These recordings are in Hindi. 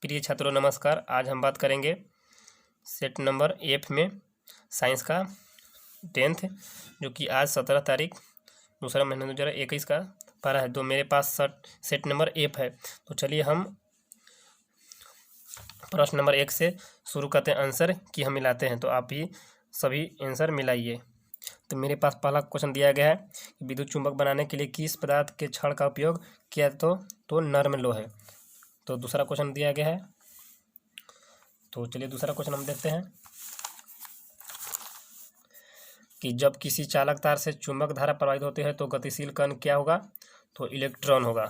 प्रिय छात्रों नमस्कार। आज हम बात करेंगे सेट नंबर एफ में साइंस का 10th जो कि आज 17 तारीख दूसरा महीना 2021 का पारा है। तो मेरे पास सेट नंबर एफ है। तो चलिए हम प्रश्न नंबर 1 से शुरू करते हैं। आंसर की हम मिलाते हैं, तो आप भी सभी आंसर मिलाइए। तो मेरे पास पहला क्वेश्चन दिया गया है कि विद्युत चुंबक बनाने के लिए किस पदार्थ के छड़ का उपयोग किया तो नर्म लोहे। तो दूसरा क्वेश्चन दिया गया है, तो चलिए दूसरा क्वेश्चन हम देखते हैं कि जब किसी चालक तार से चुंबक धारा प्रवाहित होती है तो गतिशील कण क्या होगा, तो इलेक्ट्रॉन होगा।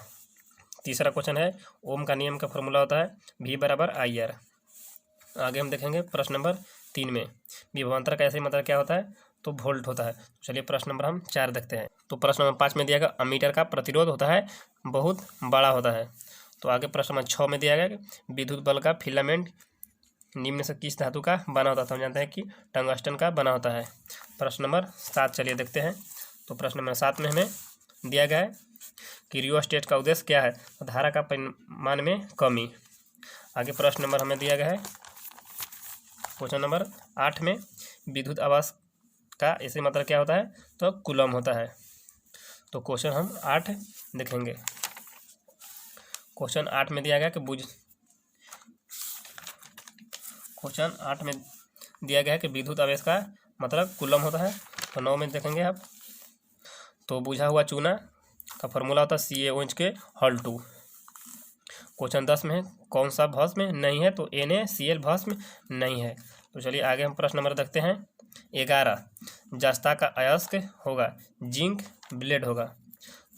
तीसरा क्वेश्चन है ओम का नियम का फॉर्मूला होता है V = IR। आगे हम देखेंगे प्रश्न नंबर 3 में विभवांतर का ऐसे मतलब क्या होता है, तो वोल्ट होता है। चलिए प्रश्न नंबर हम 4 देखते हैं। तो प्रश्न नंबर 5 में दिया गया अमीटर का प्रतिरोध होता है बहुत बड़ा होता है। तो आगे प्रश्न नंबर 6 में दिया गया विद्युत बल्ब का फिलामेंट निम्न से किस धातु का बना होता है। तो हम जानते हैं कि टंगस्टन का बना होता है। प्रश्न नंबर 7 चलिए देखते हैं। तो प्रश्न नंबर 7 में हमें दिया गया है कि रियोस्टेट का उद्देश्य क्या है, तो धारा का परिमाण में कमी। आगे प्रश्न नंबर हमें दिया गया है क्वेश्चन नंबर 8 में विद्युत आवेश का ऐसे मतलब क्या होता है, तो कूलम होता है। तो क्वेश्चन हम 8 देखेंगे। क्वेश्चन 8 में दिया गया कि क्वेश्चन 8 में दिया गया है कि विद्युत आवेश का मतलब कूलम होता है। तो 9 में देखेंगे आप, तो बुझा हुआ चूना का फॉर्मूला होता है CaOH2। क्वेश्चन 10 में कौन सा भस्म नहीं है, तो NaCl भस्म नहीं है। तो चलिए आगे हम प्रश्न नंबर देखते हैं। 11 जस्ता का अयस्क होगा, जिंक ब्लेड होगा।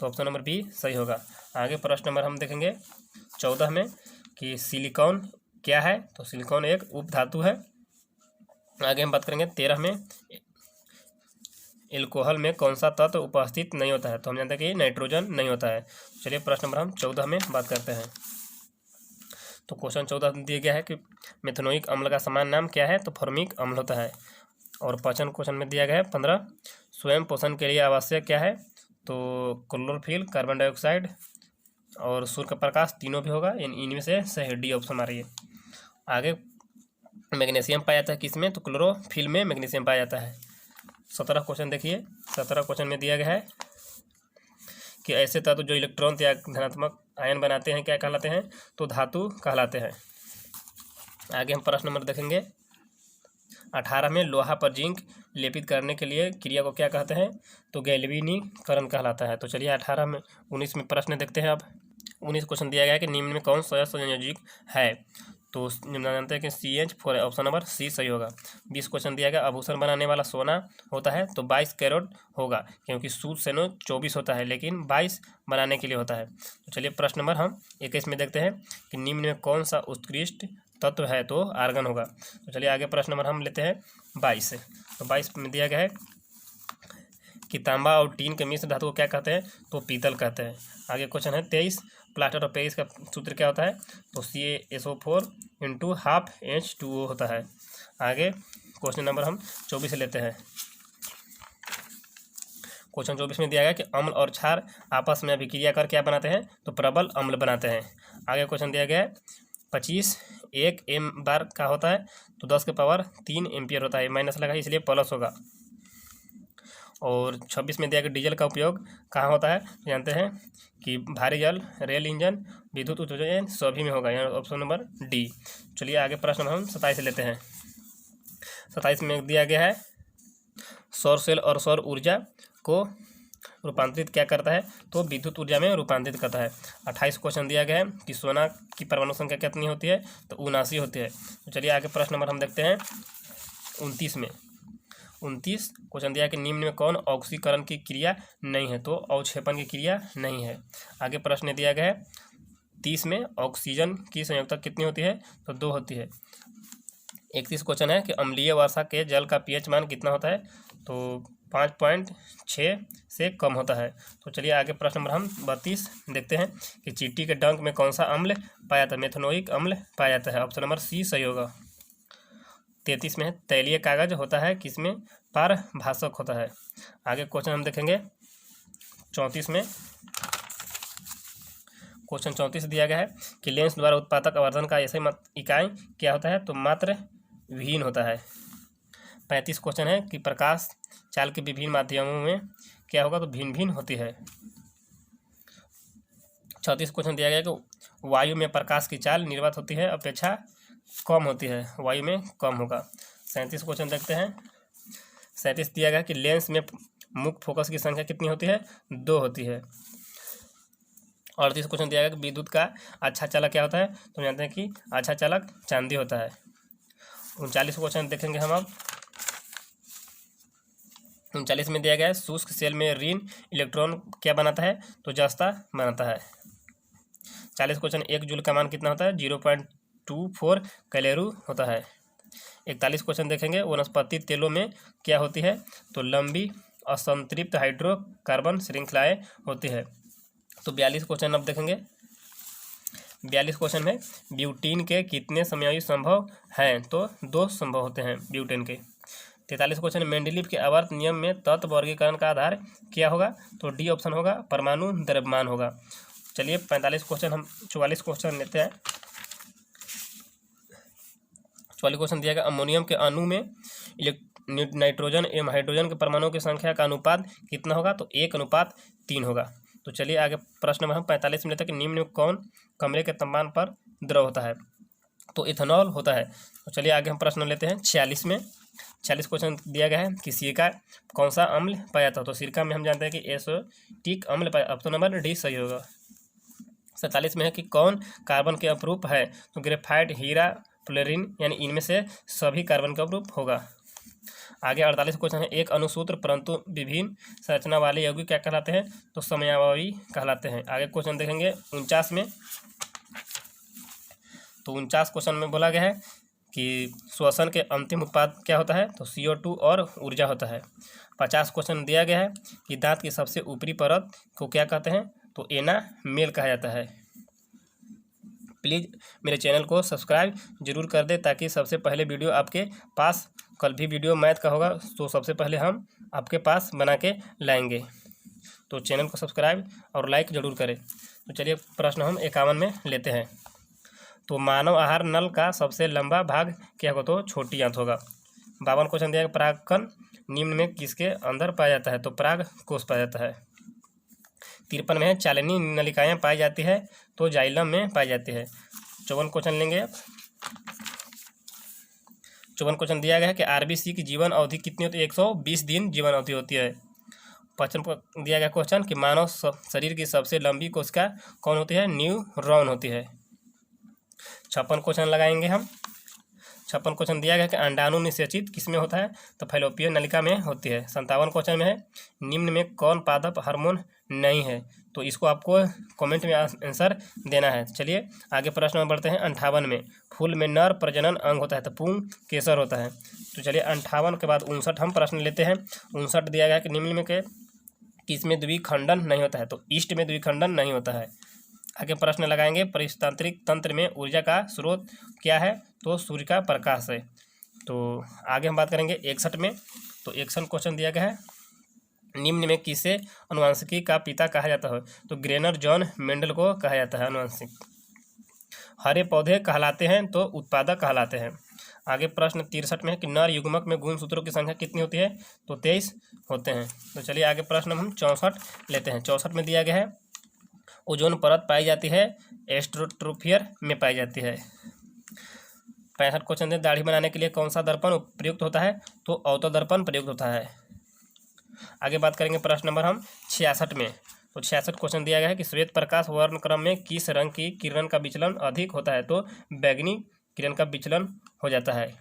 तो ऑप्शन नंबर बी सही होगा। आगे प्रश्न नंबर हम देखेंगे 14 में कि सिलिकॉन क्या है, तो सिलिकॉन एक उपधातु है। आगे हम बात करेंगे 13 में एल्कोहल में कौन सा तत्व उपस्थित नहीं होता है, तो हम जानते हैं कि नाइट्रोजन नहीं होता है। चलिए प्रश्न नंबर हम 14 में बात करते हैं। तो क्वेश्चन 14 में दिया गया है कि मेथनोइक अम्ल का समान नाम क्या है, तो फॉर्मिक अम्ल होता है। और पाचन क्वेश्चन में दिया गया है 15 स्वयं पोषण के लिए आवश्यक क्या है, तो क्लोरोफिल, कार्बन डाइऑक्साइड और सूर्य का प्रकाश तीनों भी होगा। इनमें से सही डी ऑप्शन आ रही है। आगे मैग्नीशियम पाया जाता है किसमें, तो क्लोरोफिल में मैग्नीशियम पाया जाता है। 17 क्वेश्चन देखिए। 17 क्वेश्चन में दिया गया है कि ऐसे तत्व जो इलेक्ट्रॉन या धनात्मक आयन बनाते हैं क्या कहलाते हैं, तो धातु कहलाते हैं। आगे हम प्रश्न नंबर देखेंगे 18 में लोहा पर जिंक लेपित करने के लिए क्रिया को क्या कहते हैं, तो गैल्वेनीकरण कहलाता है। तो चलिए 18 में 19 में प्रश्न देखते हैं। अब 19 क्वेश्चन दिया गया है कि निम्न में कौन सा संयोजक है, तो जानते हैं कि CH4 ऑप्शन नंबर सी सही होगा। 20 क्वेश्चन दिया गया आभूषण बनाने वाला सोना होता है, तो 22 कैरेट होगा, क्योंकि सूद सेनो 24 होता है लेकिन 22 बनाने के लिए होता है। तो चलिए प्रश्न नंबर हम 21 में देखते हैं कि निम्न में कौन सा उत्कृष्ट तत्व है, तो आर्गन होगा। तो चलिए आगे प्रश्न नंबर हम लेते हैं 22। तो 22 में दिया गया है कि तांबा और टीन के मिश्र धातु को क्या कहते हैं, तो पीतल कहते हैं। आगे क्वेश्चन है 23 प्लास्टर ऑफ पेरिस का सूत्र क्या होता है, तो CaSO4 × ½ H2O होता है। आगे क्वेश्चन नंबर हम 24 लेते हैं। क्वेश्चन 24 में दिया गया कि अम्ल और क्षार आपस में अभिक्रिया कर क्या बनाते हैं, तो प्रबल अम्ल बनाते हैं। आगे क्वेश्चन दिया गया है 25 1 m बार का होता है, तो 10⁻³ एम्पियर होता है। माइनस लगा इसलिए प्लस होगा। और 26 में दिया गया डीजल का उपयोग कहाँ होता है, जानते हैं कि भारी जल, रेल इंजन, विद्युत उत्तेजन सभी में होगा, यानी ऑप्शन नंबर डी। चलिए आगे प्रश्न हम 27 लेते हैं। 27 में दिया गया है सौर सेल और सौर ऊर्जा को रूपांतरित क्या करता है, तो विद्युत ऊर्जा में रूपांतरित करता है। 28 क्वेश्चन दिया गया है कि सोना की परमाणु संख्या कितनी होती है, तो 79 होती है। तो चलिए आगे प्रश्न नंबर हम देखते हैं 29 में। 29 क्वेश्चन दिया कि निम्न में कौन ऑक्सीकरण की क्रिया नहीं है, तो अवक्षेपण की क्रिया नहीं है। आगे प्रश्न दिया गया है 30 में ऑक्सीजन की संयोजकता कितनी होती है, तो 2 होती है। 31 क्वेश्चन है कि अम्लीय वर्षा के जल का pH मान कितना होता है, तो 5.6 से कम होता है। तो चलिए आगे प्रश्न नंबर हम 32 देखते हैं कि चींटी के डंक में कौन सा अम्ल पाया जाता है, मेथनोइक अम्ल पाया जाता है। ऑप्शन नंबर सी सही होगा। 33 में तैलीय कागज होता है किसमें, पारभाषक होता है। आगे क्वेश्चन हम देखेंगे 34 में। क्वेश्चन 34 दिया गया है कि लेंस द्वारा उत्पादक आवर्धन का ऐसे इकाई क्या होता है, तो मात्र विहीन होता है। 35 क्वेश्चन है कि प्रकाश चाल के विभिन्न माध्यमों में क्या होगा, तो भिन्न भिन्न होती है। 36 क्वेश्चन दिया गया कि वायु में प्रकाश की चाल निर्वात होती है अपेक्षा कम होती है, वायु में कम होगा। 37 क्वेश्चन देखते हैं। 37 दिया गया कि लेंस में मुख्य फोकस की संख्या कितनी होती है, 2 होती है। 38 क्वेश्चन दिया गया कि विद्युत का अच्छा चालक क्या होता है, तो जानते हैं कि अच्छा चालक चांदी होता है। 39 क्वेश्चन देखेंगे हम अब। 39 में दिया गया है शुष्क सेल में ऋण इलेक्ट्रॉन क्या बनाता है, तो जस्ता बनाता है। 40 क्वेश्चन 1 जूल का मान कितना होता है, 0.24 कैलोरी होता है। 41 क्वेश्चन देखेंगे वनस्पति तेलों में क्या होती है, तो लंबी असंतृप्त हाइड्रोकार्बन श्रृंखलाएं होती है। तो 42 क्वेश्चन अब देखेंगे। 42 क्वेश्चन में ब्यूटीन के कितने समयावधि संभव हैं, तो 2 संभव होते हैं ब्यूटेन के। 43 क्वेश्चन मेंडलीव के आवर्त नियम में तत्व वर्गीकरण का आधार क्या होगा, तो डी ऑप्शन होगा, परमाणु द्रव्यमान होगा। चलिए 45 क्वेश्चन हम 44 क्वेश्चन लेते हैं। 44 क्वेश्चन दिया गया अमोनियम के अणु में नाइट्रोजन एवं हाइड्रोजन के परमाणुओं की संख्या का अनुपात कितना होगा, तो 1:3 होगा। तो चलिए आगे प्रश्न नंबर हम 45 में लेते हैं कि निम्न में कौन कमरे के तापमान पर द्रव होता है, तो इथेनॉल होता है। तो चलिए आगे हम प्रश्न लेते हैं 46 में। 46 क्वेश्चन दिया गया है कि सिरका कौन सा अम्ल पाया जाता है, तो सिरका में हम जानते हैं कि एसिटिक अम्ल पाया, ऑप्शन नंबर डी सही होगा। 47 में है कि कौन कार्बन के अपरूप है, तो ग्रेफाइट, हीरा, फ्लोरीन, यानी इनमें से सभी कार्बन का अपरूप होगा। आगे 48 क्वेश्चन है एक अणुसूत्र परंतु विभिन्न संरचना वाले यौगिक क्या कहलाते हैं, तो समयावयवी कहलाते हैं। आगे क्वेश्चन देखेंगे 49 में। तो 49 क्वेश्चन में बोला गया है कि श्वसन के अंतिम उत्पाद क्या होता है, तो CO2 और ऊर्जा होता है। 50 क्वेश्चन दिया गया है कि दांत की सबसे ऊपरी परत को क्या कहते हैं, तो एनामेल कहा जाता है। प्लीज़ मेरे चैनल को सब्सक्राइब जरूर कर दें ताकि सबसे पहले वीडियो आपके पास, कल भी वीडियो मैथ का होगा तो सबसे पहले हम आपके पास बना के लाएंगे। तो चैनल को सब्सक्राइब और लाइक जरूर करें। तो चलिए प्रश्न हम 51 में लेते हैं। तो मानव आहार नल का सबसे लंबा भाग क्या होगा, तो छोटी आंत होगा। 52 क्वेश्चन दिया परागकण निम्न में किसके अंदर पाया जाता है, तो पराग कोष पाया जाता है। 53 में है चालनी नलिकाएं पाई जाती है, तो जाइलम में पाई जाती है। 54 क्वेश्चन लेंगे। 54 क्वेश्चन दिया गया है कि आरबीसी की जीवन अवधि कितनी होती है, 120 दिन जीवन अवधि होती है। 55 दिया गया क्वेश्चन कि मानव शरीर की सबसे लंबी कोशिका कौन होती है, न्यूरॉन होती है। 56 क्वेश्चन लगाएंगे हम। 56 क्वेश्चन दिया गया कि अंडाणु निषेचित किसमें होता है, तो फैलोपियन नलिका में होती है। 57 क्वेश्चन में है निम्न में कौन पादप हार्मोन नहीं है, तो इसको आपको कमेंट में आंसर देना है। चलिए आगे प्रश्न में बढ़ते हैं। 58 में फूल में नर प्रजनन अंग होता है, तो पुंग केसर होता है। तो चलिए 58 के बाद 59 हम प्रश्न लेते हैं। 59 दिया गया कि निम्न में के किसमें द्विखंडन नहीं होता है, तो ईस्ट में द्विखंडन नहीं होता है। आगे प्रश्न लगाएंगे परिस्थितिक तंत्र में ऊर्जा का स्रोत क्या है, तो सूर्य का प्रकाश है। तो आगे हम बात करेंगे 61 में। तो 61 क्वेश्चन दिया गया है निम्न में किसे अनुवांशिकी का पिता कहा जाता है, तो ग्रेनर जॉन मेंडल को कहा जाता है अनुवांशिक। हरे पौधे कहलाते हैं, तो उत्पादक कहलाते हैं। आगे प्रश्न 63 में है कि नर युग्मक में गुणसूत्रों की संख्या कितनी होती है, तो 23 होते हैं। तो चलिए आगे प्रश्न हम 64 लेते हैं। 64 में दिया गया है ओजोन परत पाई जाती है, एस्ट्रोट्रोफियर में पाई जाती है। 65 क्वेश्चन है दाढ़ी बनाने के लिए कौन सा दर्पण प्रयुक्त होता है, तो अवतल दर्पण प्रयुक्त होता है। आगे बात करेंगे प्रश्न नंबर हम 66 में। तो 66 क्वेश्चन दिया गया है कि श्वेत प्रकाश वर्ण क्रम में किस रंग की किरण का विचलन अधिक होता है, तो बैगनी किरण का विचलन हो जाता है।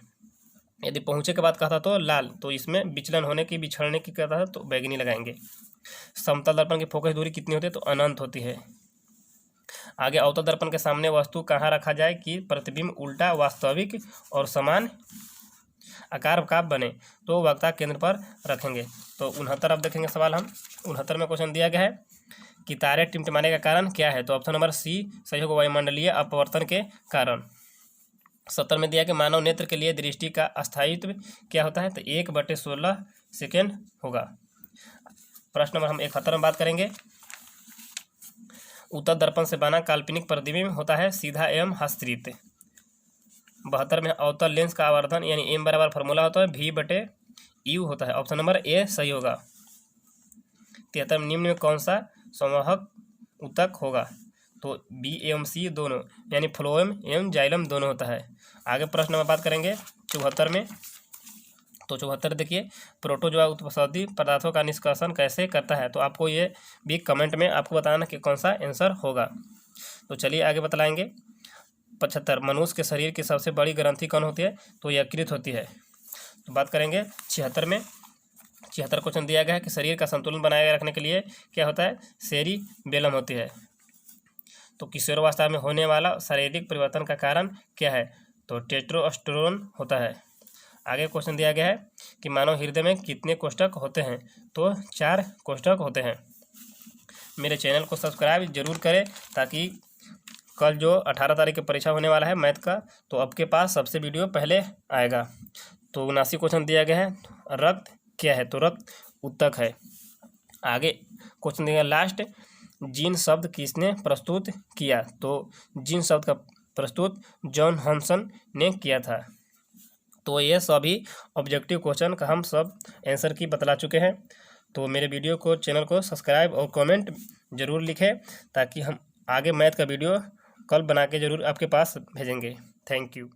यदि पहुँचे के बाद कहता तो लाल, तो इसमें विचलन होने की बिछड़ने की कहता है तो बैगनी लगाएंगे। समतल दर्पण की फोकस दूरी कितनी होती है, तो अनंत होती है। आगे अवतल दर्पण के सामने वस्तु कहाँ रखा जाए कि प्रतिबिंब उल्टा वास्तविक और समान आकार का बने, तो वक्ता केंद्र पर रखेंगे। तो 69 अब देखेंगे सवाल हम। 69 में क्वेश्चन दिया गया है कि तारे टिमटिमाने का कारण क्या है, तो ऑप्शन नंबर सी सही होगा, वायुमंडलीय अपवर्तन के कारण। 70 में दिया कि मानव नेत्र के लिए दृष्टि का स्थायित्व क्या होता है, तो 1/16 सेकेंड होगा। प्रश्न नंबर हम 71 में बात करेंगे। उत्तर दर्पण से बना काल्पनिक प्रतिबिंब होता है सीधा एवं हस्तरित। 72 में अवतल लेंस का आवर्धन यानी एम बराबर फार्मूला होता है V/U होता है। ऑप्शन नंबर ए सही होगा। 73 में निम्न में कौन सा संवाहक ऊतक होगा? तो बी एवं सी दोनों यानी फ्लोएम एवं जाइलम दोनों होता है। आगे प्रश्न में बात करेंगे 74 में। तो 74 देखिए, प्रोटोजोआ उत्पत्ति पदार्थों का निष्कर्षण कैसे करता है? तो आपको ये भी कमेंट में आपको बताना कि कौन सा आंसर होगा। तो चलिए आगे बतलाएंगे। 75 मनुष्य के शरीर की सबसे बड़ी ग्रंथि कौन होती है? तो यकृत होती है। तो बात करेंगे 76 में। 76 क्वेश्चन दिया गया है कि शरीर का संतुलन बनाए रखने के लिए क्या होता है? सेरिबेलम होती है। तो किशोरावस्था में होने वाला शारीरिक परिवर्तन का कारण क्या है? तो टेस्टोस्टेरोन होता है। आगे क्वेश्चन दिया गया है कि मानव हृदय में कितने कोष्ठक होते हैं? तो 4 कोष्ठक होते हैं। मेरे चैनल को सब्सक्राइब जरूर करें ताकि कल जो 18 तारीख की परीक्षा होने वाला है मैथ का, तो आपके पास सबसे वीडियो पहले आएगा। तो 79 क्वेश्चन दिया गया है, रक्त क्या है? तो रक्त ऊतक है। आगे क्वेश्चन दिया लास्ट, जीन शब्द किसने प्रस्तुत किया? तो जीन शब्द का प्रस्तुत जॉन हॉनसन ने किया था। तो ये सभी ऑब्जेक्टिव क्वेश्चन का हम सब आंसर की बतला चुके हैं। तो मेरे वीडियो को चैनल को सब्सक्राइब और कमेंट जरूर लिखें ताकि हम आगे मैथ का वीडियो कल बना के जरूर आपके पास भेजेंगे। Thank you.